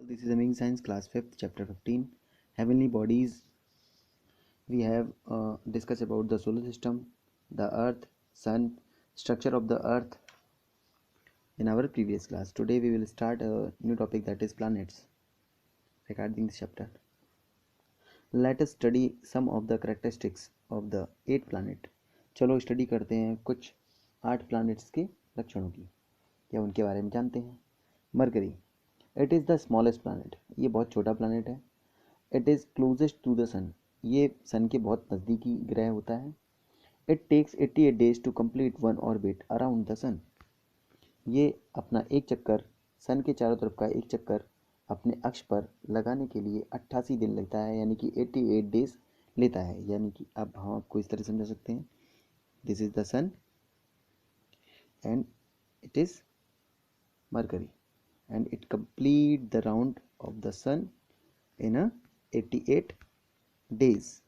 This is Amazing Science class 5th chapter 15 heavenly bodies. We have discussed about the solar system, the earth, sun, structure of the earth in our previous class. Today we will start a new topic, that is planets. Regarding this chapter, let us study some of the characteristics of the 8 planet. चलो study करते हैं कुछ 8 planets के लक्षणों की या उनके बारे में जानते हैं। Mercury, it is the smallest planet, ये बहुत छोटा प्लानट है। It is closest to the sun, ये सन के बहुत नज़दीकी ग्रह होता है। It takes 88 days to complete one orbit around the sun, ये अपना एक चक्कर सन के चारों तरफ का एक चक्कर अपने अक्ष पर लगाने के लिए 88 दिन लगता है, यानी कि 88 डेज लेता है। यानी कि अब हम आपको इस तरह समझा सकते हैं, this is the sun and it is Mercury and it complete the round of the sun in 88 days,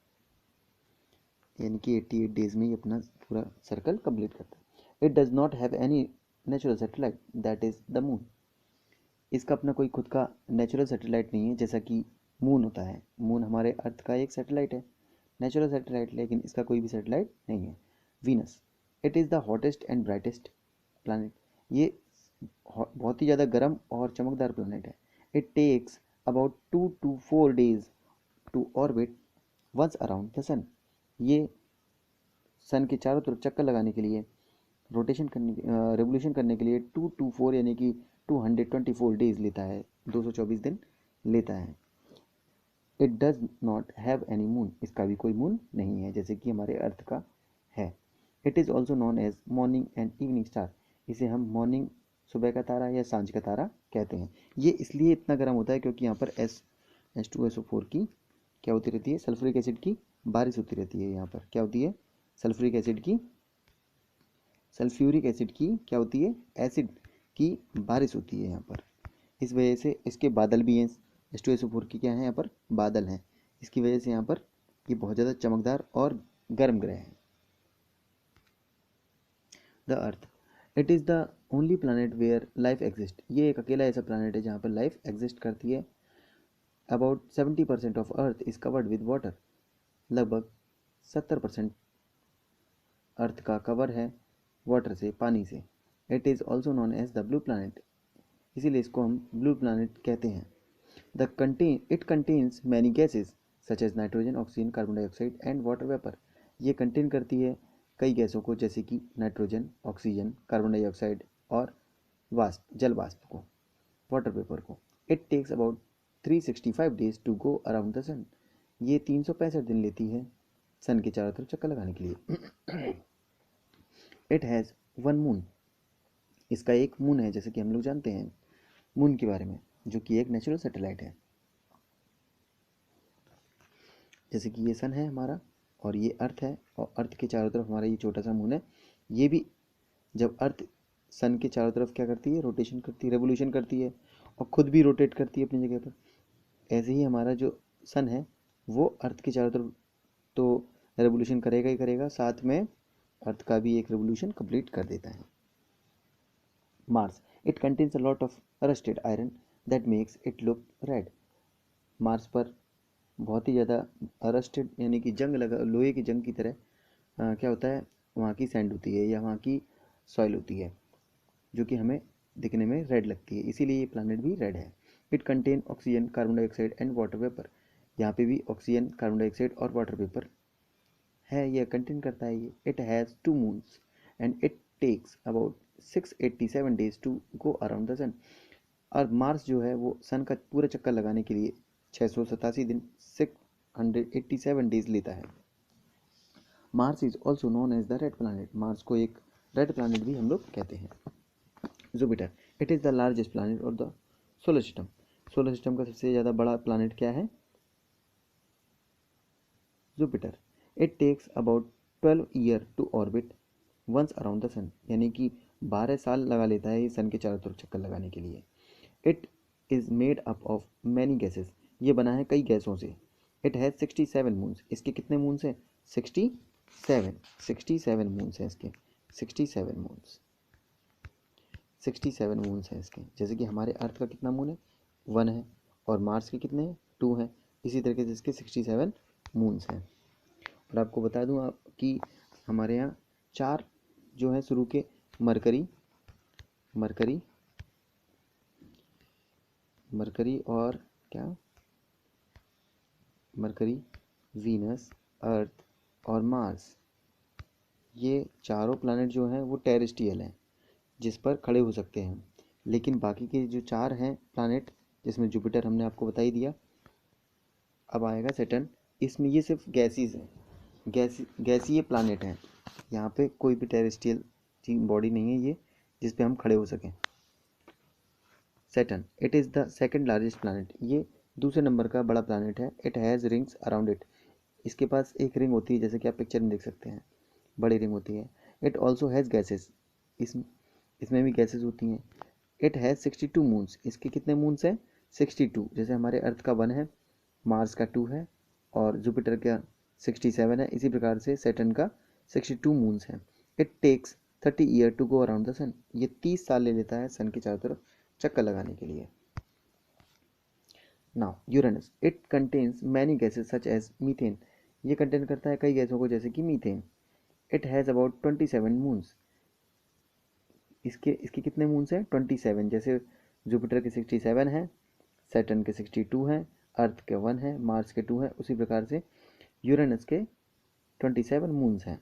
यानी कि 88 डेज में ही अपना पूरा सर्कल कंप्लीट करता है। It does not have any natural satellite that is the moon, इसका अपना कोई खुद का नेचुरल सैटेलाइट नहीं है, जैसा कि मून होता है। मून हमारे अर्थ का एक सैटेलाइट है, नेचुरल सैटेलाइट, लेकिन इसका कोई भी सैटेलाइट नहीं है। Venus, it is the hottest and brightest planet, ये बहुत ही ज़्यादा गर्म और चमकदार प्लानट है। It takes about 2 to 4 days to orbit once around the sun, ये सन के चारों तरफ चक्कर लगाने के लिए, रोटेशन करने रेवोल्यूशन करने के लिए 2 to 4 यानी कि 224 डेज लेता है, 224 दिन लेता है। It does not have any moon, इसका भी कोई मून नहीं है, जैसे कि हमारे अर्थ का है। It is also known as morning and evening star, इसे हम मॉर्निंग सुबह का तारा या सांझ का तारा कहते हैं। ये इसलिए इतना गर्म होता है क्योंकि यहाँ पर H2SO4 की क्या होती रहती है, सल्फ्यूरिक एसिड की बारिश होती रहती है। यहाँ पर क्या होती है, सल्फ्यूरिक एसिड की क्या होती है, एसिड की बारिश होती है यहाँ पर। इस वजह से इसके बादल भी हैं, H2SO4 की क्या है यहाँ पर, बादल हैं। इसकी वजह से यहाँ पर ये बहुत ज़्यादा चमकदार और गर्म ग्रह है। The Earth, it is the only planet where life exist, ये एक अकेला ऐसा प्लानट है जहाँ पर लाइफ एग्जिस्ट करती है। About 70% of earth is covered with water, लगभग 70% अर्थ का कवर है वाटर से, पानी से। It is also known as the blue planet, इसीलिए इसको हम ब्लू प्लानट कहते हैं। It contains many gases such as nitrogen, oxygen, carbon dioxide and water vapour, ये कंटेन करती है कई गैसों को, जैसे कि नाइट्रोजन, ऑक्सीजन, कार्बन डाइऑक्साइड और जल वाष्प को, वाटर वेपर को। It takes about 365 days to go around the sun, ये 365 दिन लेती है सन के चारों तरफ चक्कर लगाने के लिए। इट हैज़ वन मून, इसका एक मून है, जैसे कि हम लोग जानते हैं मून के बारे में, जो कि एक नेचुरल सैटेलाइट है। जैसे कि ये सन है हमारा और ये अर्थ है, और अर्थ के चारों तरफ हमारा ये छोटा सा मून है। ये भी जब अर्थ सन के चारों तरफ क्या करती है, रोटेशन करती है, रेवोल्यूशन करती है, और खुद भी रोटेट करती है अपनी जगह पर, ऐसे ही हमारा जो सन है वो अर्थ के चारों तरफ तो रेवोल्यूशन करेगा ही करेगा, साथ में अर्थ का भी एक रेवोल्यूशन कंप्लीट कर देता है। Mars, it contains a lot of rusted iron that makes it look red, Mars पर बहुत ही ज़्यादा रस्टेड यानी कि जंग लगा, लोहे की जंग की तरह क्या होता है, वहाँ की सैंड होती है या वहाँ की सॉइल होती है, जो कि हमें दिखने में रेड लगती है, इसीलिए ये प्लानट भी रेड है। It contain oxygen, carbon dioxide and water vapour, यहाँ पे भी ऑक्सीजन, कार्बन डाइऑक्साइड और वाटर वेपर है, यह कंटेन करता है ये। It has 2 moons and it takes about 687 days to go around the sun, और मार्स जो है वो सन का पूरा चक्कर लगाने के लिए 687 दिन 687 डेज लेता है। Mars is also known as the red planet, Mars को एक रेड प्लानट भी हम लोग कहते हैं। Jupiter, it is the largest planet और the solar system, solar system का सबसे ज़्यादा बड़ा प्लानट क्या है, Jupiter. It takes about 12 year to orbit once around the sun, यानी कि 12 साल लगा लेता है ये सन के चारों तरफ चक्कर लगाने के लिए। It is made up of many gases, ये बना है कई गैसों से। इट हैज़ 67 मून्स, इसके कितने मून्स हैं, 67 मून्स हैं इसके, 67 मून्स, 67 मून्स हैं इसके। जैसे कि हमारे अर्थ का कितना मून है, 1 है, और मार्स के कितने 2 हैं। इसी तरीके से इसके 67 मून्स हैं। और आपको बता दूं आप कि हमारे यहाँ 4 जो है शुरू के मरकरी मरकरी मरकरी और क्या मरकरी, वीनस, अर्थ और मार्स, ये चारों प्लैनेट जो हैं वो टेरेस्ट्रियल हैं, जिस पर खड़े हो सकते हैं। लेकिन बाकी के जो 4 हैं प्लैनेट, जिसमें जुपिटर हमने आपको बता ही दिया, अब आएगा सैटर्न। इसमें ये सिर्फ गैसीज हैं, गैसीय प्लैनेट हैं। यहाँ पे कोई भी टेरेस्ट्रियल बॉडी नहीं है ये जिस पे हम खड़े हो सकें। Saturn, it is the second largest planet, ये दूसरे नंबर का बड़ा प्लैनेट है। It has rings around it, इसके पास एक रिंग होती है, जैसे कि आप पिक्चर में देख सकते हैं, बड़ी रिंग होती है। इट ऑल्सो हैज़ गैसेस, इसमें भी गैसेस होती हैं। इट हैज़ 62 मून्स, इसके कितने मून्स हैं 62, जैसे हमारे अर्थ का 1 है, मार्स का 2 है और जुपिटर का 67 है, इसी प्रकार से सैटर्न का 62 मून्स हैं। It takes 30 year to go around the sun, ये 30 साल ले लेता है सन के चारों तरफ चक्कर लगाने के लिए। Now Uranus, it contains many gases such as methane, ये कंटेन करता है कई गैसों को जैसे कि methane. It has about 27 moons, इसके कितने मून्स हैं 27, जैसे जुपिटर के 67 हैं, सैटर्न के 62 हैं, अर्थ के 1 है, मार्स के 2 हैं, उसी प्रकार से यूरेनस के 27 मून्स हैं,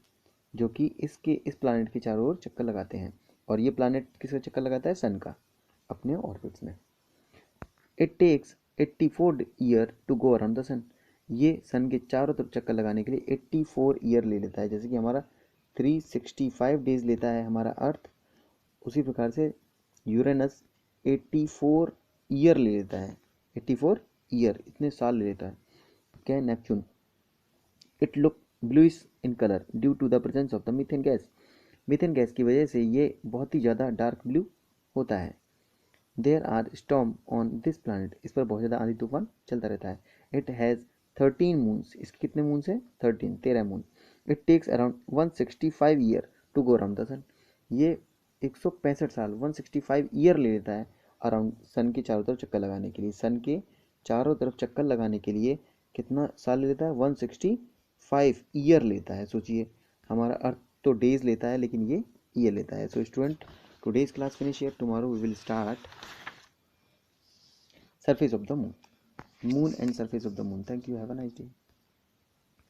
जो कि इस प्लानट के चारों ओर चक्कर लगाते हैं। और ये प्लानट किसका चक्कर लगाता है सन का, अपने ऑर्बिट्स में। It takes 84 year to go around the sun, ये सन के चारों तरफ चक्कर लगाने के लिए 84 ईयर ले लेता है, जैसे कि हमारा 365 डेज लेता है हमारा अर्थ, उसी प्रकार से यूरेनस 84 ईयर ले लेता है, 84 ईयर, इतने साल ले लेता है। क्या है Neptune, it look bluish in colour due to the presence of the methane gas, methane gas की वजह से ये बहुत ही ज़्यादा डार्क ब्लू होता है। There are storm on this planet, इस पर बहुत ज़्यादा आंधी तूफान चलता रहता है। इट हैज़ 13 मून्स, इसके कितने मून्स हैं 13 moon. It takes around 165 year to go around the sun, ये 165 साल 165 ईयर ले लेता है अराउंड सन के चारों तरफ चक्कर लगाने के लिए। सन के चारों तरफ चक्कर लगाने के लिए कितना साल ले लेता है 165 ईयर लेता है। सोचिए हमारा अर्थ तो डेज लेता है, लेकिन ये ईयर लेता है। So student, today's class finish here. Tomorrow we will start surface of the moon and surface of the moon. Thank you. Have a nice day.